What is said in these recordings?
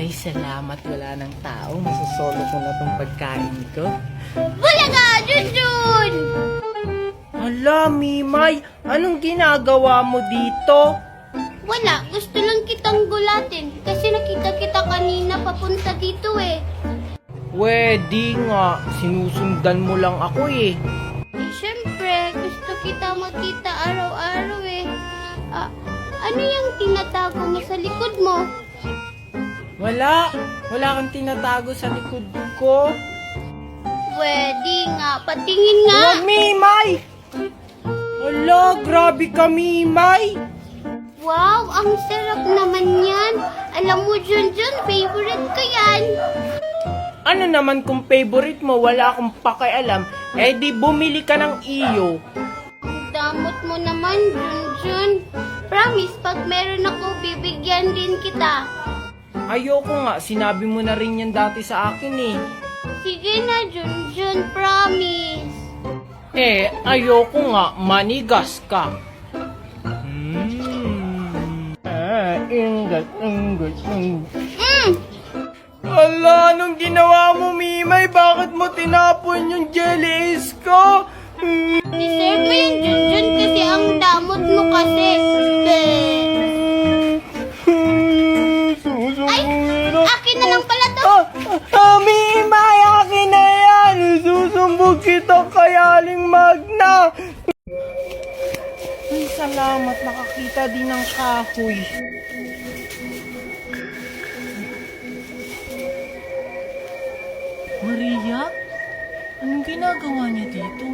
Ay, salamat. Wala ng tao. Masasolo ko na tong pagkain ko. Wala ka, Junjun! Hala, Mimay. Anong ginagawa mo dito? Wala, gusto lang kitang gulatin kasi nakita kita kanina papunta dito eh. Pwede nga. Sinusundan mo lang ako eh. Eh, syempre, gusto kita makita araw-araw eh. Ano yung tinatago mo sa likod mo? Wala. Wala kang tinatago sa likod ko. Pwede nga, patingin nga. Huwag, Mimay! Hala, grabe ka, Mimay! Wow, ang sarap naman yan. Alam mo, Junjun, favorite ko yan. Ano naman kung favorite mo, wala akong pakialam, eh di bumili ka ng iyo. Ang damot mo naman, Junjun. Promise, pag meron ako, bibigyan din kita. Ayoko nga, sinabi mo na rin yan dati sa akin eh. Sige na, Junjun, promise. Eh, ayoko nga, manigas ka. Ingat. Ala, anong ginawa mo, Mimay? Bakit mo tinapon yung jellies ko? Deserve mo yung Junjun kasi ang damot mo kasi. Ay, akin na lang pala to. Mimay, akin na yan! Susumbog kita kay Aling Magna! Ay, salamat. Nakakita din ng kahoy. Maria? Anong ginagawa niya dito?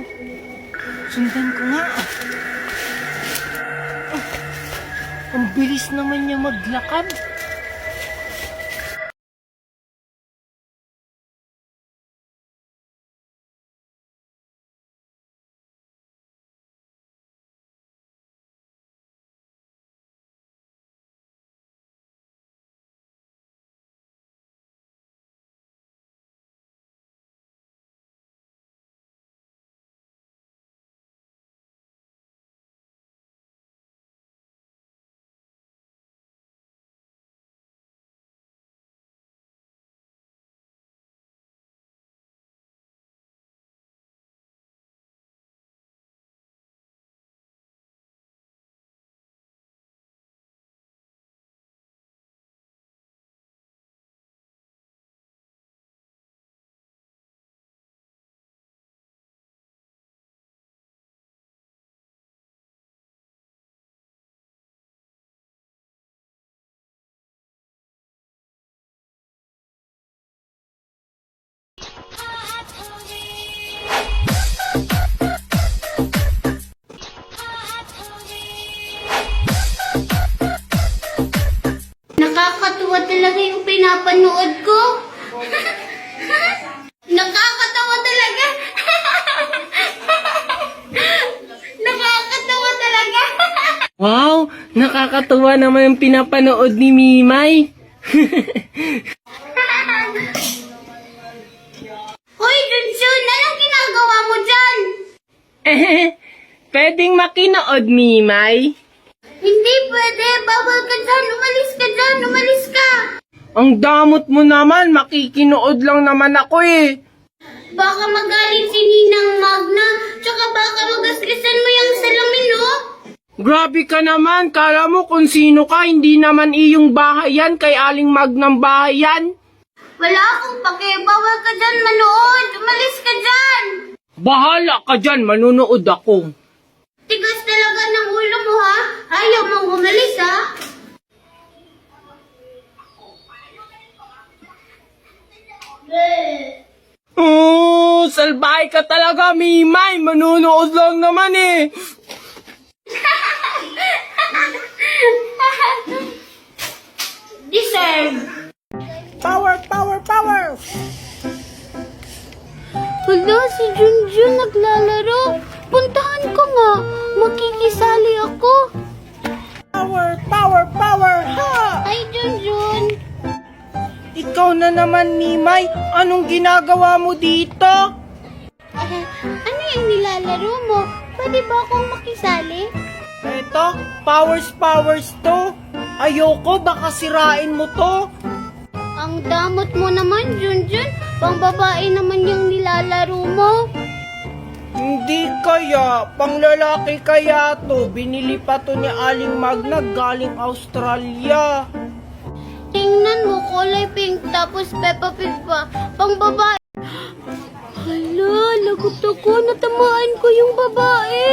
Sundan ko nga. Ang bilis naman niya maglakad. Nakakatuwa talaga yung pinapanood ko. Nakakatawa talaga. Nakakatawa talaga. Wow! Nakakatuwa naman yung pinapanood ni Mimay. Hoy, Junjun, anong ginagawa mo dyan? Pwedeng makinood, Mimay. Hindi pwede. Bawal ka dyan. Umalis ka dyan. Umalis ka. Ang damot mo naman, makikinood lang naman ako eh. Baka magalit si Ninang Magna. Tsaka baka magasgasan mo yung salamin, oh. Grabe ka naman, kala mo kung sino ka, hindi naman iyong bahay yan, kay Aling Magnang bahay yan. Wala akong pake. Bawal ka dyan manood. Umalis ka dyan. Bahala ka dyan, manunood ako. Tigas talaga ng ulo mo, ha? Ayaw mong umalis, ha? Oh, salbahe ka talaga, Mimay, manunood lang naman eh. Deserve. Power, power, power! Hala, si Junjun naglalaro. Puntahan ko nga. Makikisali ako. Power, power, power, ha! Ay, Junjun. Ikaw na naman, Mimay, anong ginagawa mo dito? Ano yung nilalaro mo? Pwede ba akong makisali? Eto, powers to. Ayoko, baka sirain mo to. Ang damot mo naman, Junjun. Pang babae naman yung nilalaro mo. Hindi kaya, panglalaki kaya to. Binili pa to ni Aling Magna galing Australia. Tingnan mo, kulay pink, tapos Peppa Pig pa. Pang babae. Hala, lagot ako. Natamaan ko yung babae.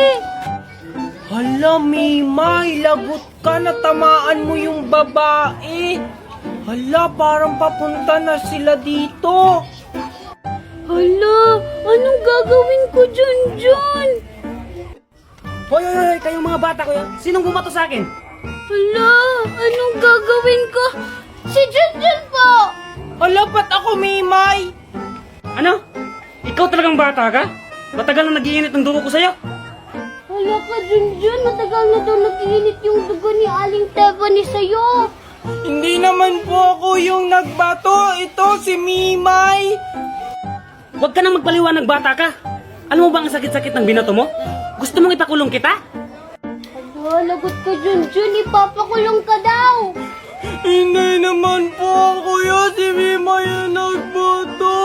Hala, Mimay, lagot ka, natamaan mo yung babae. Hala, parang papunta na sila dito. Hala, anong gagawin ko, Junjun? Hoy, kayong mga bata ko yan. Sinong bumato sa akin? Hala, anong gagawin ko? Si Junjun po! Hala, ba't ako, Mimay? Ano? Ikaw talagang bata ka? Matagal na nag-iinit ang dugo ko sa'yo. Hala ka, Junjun. Matagal na daw nag-iinit yung dugo ni Aling Tebani sa'yo. Hindi naman po ako yung nagbato. Ito si Mimay. Huwag ka nang magpaliwanag, bata ka. Alam mo ba ang sakit-sakit ng binato mo? Gusto mong ipakulong kita? Hala, lagot ka, Junjun. Ipapakulong ka daw. Hindi naman po kuya, si Mimay yung nagbato.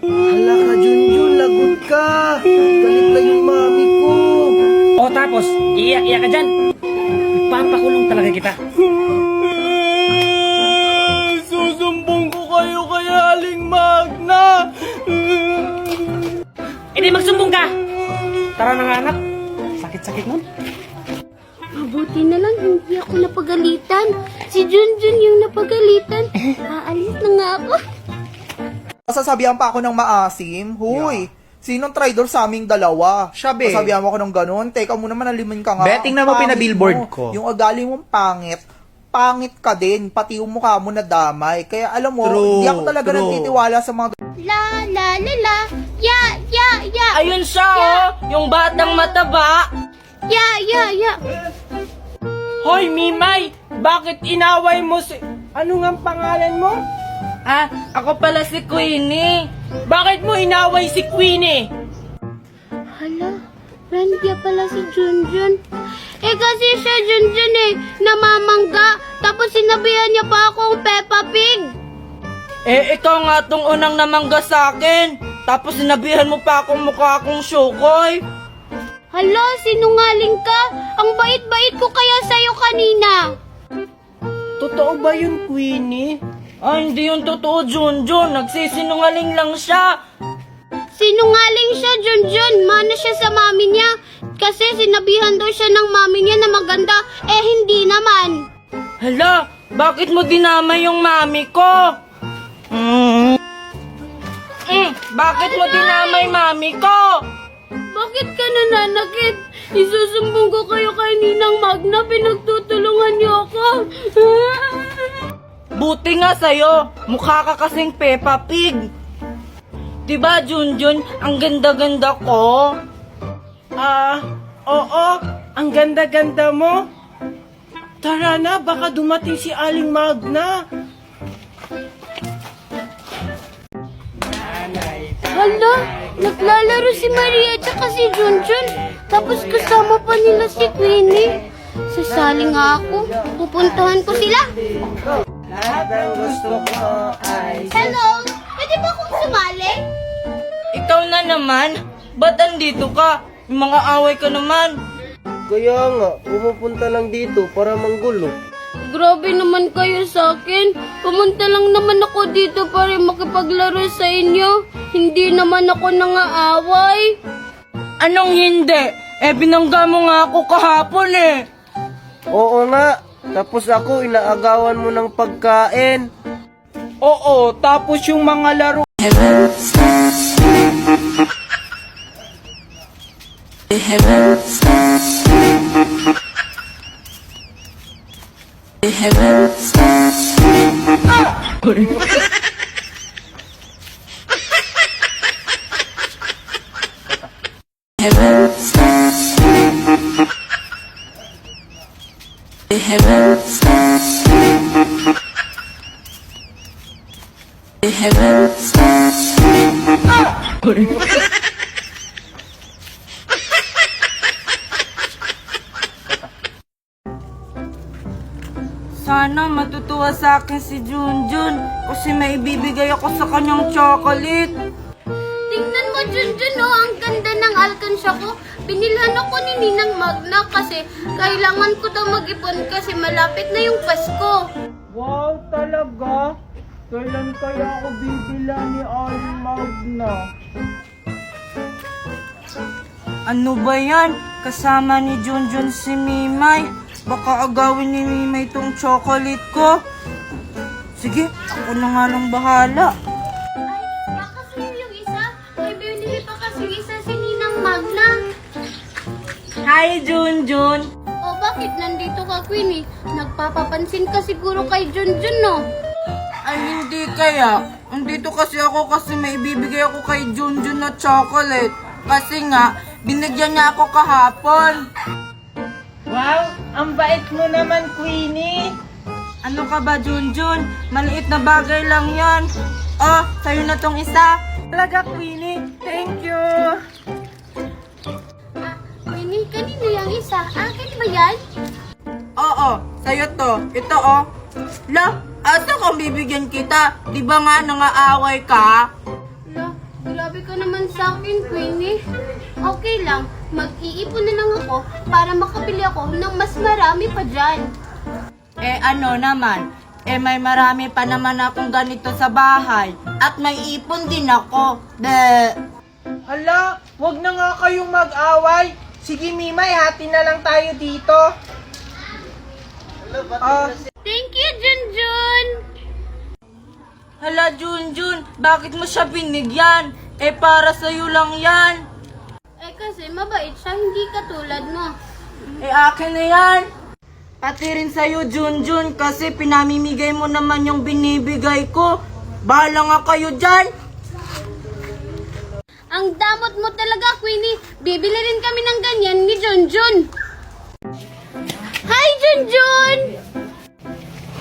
Hala ka, Junjun, lagot ka. Galit na yung mami ko. O tapos, iiyak-iyak ka dyan. Ipapakulong talaga kita. Susumbong ko kayo kay Aling Magna. E di magsumbong ka. Tara na nga, anak. Sakit-sakit nun. Mabuti na lang hindi ako napagalitan. Si Junjun yung napagalitan. Aalis na nga ako. Sasabihan pa ako ng maasim. Huy, sinong traidor sa aming dalawa? Siya, be. Sasabihan mo ako ng ganun. Teka mo naman, nalimin ka nga. Be, tingnan mo, Ang pangit pinabillboard mo. ko. Yung ugali mong pangit, pangit ka din. Pati yung mukha mo na damay. Kaya alam mo, True, hindi ako talaga true. nagtitiwala sa mga La la la la. Ya ya ya. Ayun siya, oh, yung batang mataba. Ya ya ya. Hoy, Mimay, bakit inaway mo si... Ano nga ang pangalan mo? Ah, ako pala si Queenie. Bakit mo inaway si Queenie? Hala, friend niya pala si Junjun. Eh kasi siya Junjun namamangga. Tapos sinabihan niya pa akong Peppa Pig. Eh, ikaw nga tong unang namangga sa akin. Tapos sinabihan mo pa akong mukha akong Shukoy. Hala, sinungaling ka. Ang bait-bait ko kaya sa'yo kanina. Totoo ba yun, Queenie? Ay, hindi yun totoo, Junjun. Nagsisinungaling lang siya. Sinungaling siya, Junjun. Mana siya sa mami niya. Kasi sinabihan daw siya ng mami niya na maganda. Eh, hindi naman. Hala, bakit mo dinamay yung mami ko? Bakit mo dinamay mami ko? Bakit ka nananakit? Isusumbong ko kayo kay Ninang Magna. Pinagtutulungan niyo ako. Buti nga sa'yo, mukha ka kasing Peppa Pig. Diba, Junjun, ang ganda-ganda ko? Oo, ang ganda-ganda mo. Tara na, baka dumating si Aling Magna. Hala, naglalaro si Maria at si Junjun. Tapos kasama pa nila si Queenie. Sasali nga ako. Pupuntahan ko sila. Hello, pwede ba akong sumali? Ikaw na naman, ba't andito ka? Yung mga away ka naman. Kaya nga, pumupunta lang dito para manggulo. Grabe naman kayo sa akin. Pumunta lang naman ako dito para makipaglaro sa inyo. Hindi naman ako nangaaway. Anong hindi? Eh, binangga mo nga ako kahapon eh. Oo nga, tapos ako inaagawan mo ng pagkain. Oo, tapos yung mga laro. Sana matutuwa sa akin si Junjun kasi may ibibigay ako sa kanyang chocolate. Tingnan mo, Junjun, oh, ang ganda ng alkansya ko. Binilhan ako ni Ninang Magna kasi kailangan ko daw mag-ipon kasi malapit na yung Pasko. Wow, talaga? Kailan kaya ako bibila ni Magna? Ano ba yan? Kasama ni Junjun si Mimay. Baka agawin ni Mimay tong chocolate ko. Sige, ako na nga lang bahala. Ay, baka sa'yo yung isa. May binili pa kasi yung isa si Ninang Magna. Hi, Junjun! O bakit nandito ka, Queenie? Nagpapapansin ka siguro kay Junjun, no? Ay, hindi kaya. Andito kasi ako kasi may ibibigay ako kay Junjun na chocolate. Kasi nga, binigyan niya ako kahapon. Wow, ang bait mo naman, Queenie. Ano ka ba, Junjun? Maliit na bagay lang yan. Oh, sa'yo na tong isa. Talaga, Queenie. Thank you. Queenie, kanino yung isa? Akin ba yan? Oo, sa'yo to. Ito, oh. La, asa kung bibigyan kita? Di ba nga nangaaway ka? Ala, grabe ka naman sa akin, Queenie. Okay lang, mag-iipon na lang ako para makabili ako ng mas marami pa dyan. Eh ano naman, may marami pa naman akong ganito sa bahay. At may ipon din ako. Hala, wag na nga kayong mag-away. Sige Mimay, hati na lang tayo dito. Thank you, Junjun! Hala Junjun, bakit mo siya binigyan? Eh para sa'yo lang yan. Eh kasi mabait siya, hindi katulad mo. Eh akin na yan. Pati rin sa'yo Junjun kasi pinamimigay mo naman yung binibigay ko. Bahala nga kayo dyan. Ang damot mo talaga, Queenie. Bibili rin kami ng ganyan ni Junjun. Hi, Junjun!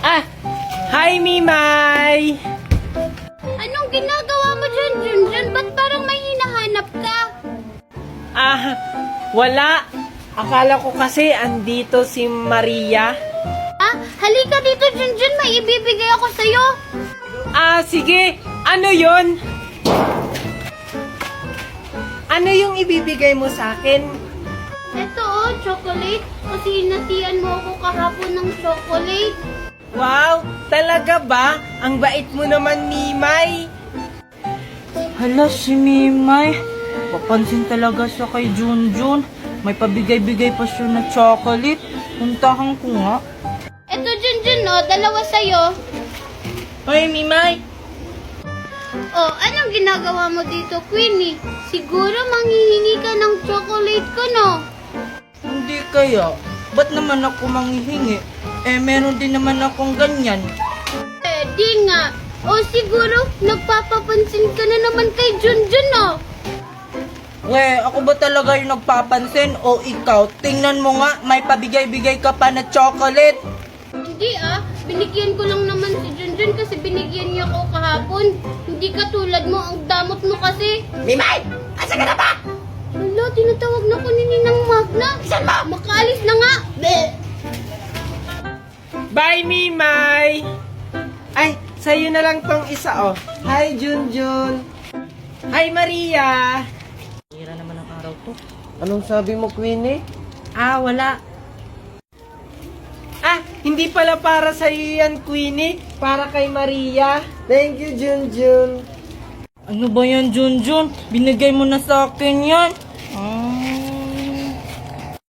Ah, hi Mimay. Anong ginagawa mo dyan, Junjun? Ba't parang may hinahanap ka? Ah, wala. Akala ko kasi andito si Maria. Ah, halika dito, Junjun. May ibibigay ako sa'yo. Ah, sige. Ano yon? Ano yung ibibigay mo sa akin? Ito, oh, chocolate. Kasi inatian mo ako kahapon ng chocolate. Wow, talaga ba? Ang bait mo naman, Mimay. Hala, si Mimay. Papansin talaga siya kay Junjun. May pabigay-bigay pa siya na chocolate. Puntahan ko nga. Ito, Junjun, oh, dalawa sa'yo. Hoy, Mimay. Oh, anong ginagawa mo dito, Queenie? Siguro manghihingi ka ng chocolate ko, no? Hindi kaya. Ba't naman ako manghihingi? Eh, meron din naman akong ganyan. Eh, di nga. O siguro, nagpapapansin ka na naman kay Junjun, no? We, ako ba talaga yung nagpapansin o ikaw? Tingnan mo nga, may pabigay-bigay ka pa na chocolate. Hindi binigyan ko lang naman si Junjun kasi binigyan niya ako kahapon. Hindi katulad mo, ang damot mo kasi. Mimay! Asa ka na ba? Wala, tinatawag na ko ni Ninang Magna. Saan mo? Makaalis na nga. Bye, Mimay! Ay, sa'yo na lang tong isa, oh. Hi, Junjun. Hi, Maria. Hira naman ang araw to. Anong sabi mo, Queenie? Ah, wala. Ah, hindi pala para sa'yo yan, Queenie. Para kay Maria. Thank you, Junjun. Ano ba yan, Junjun? Binigay mo na sa akin yan. Ah.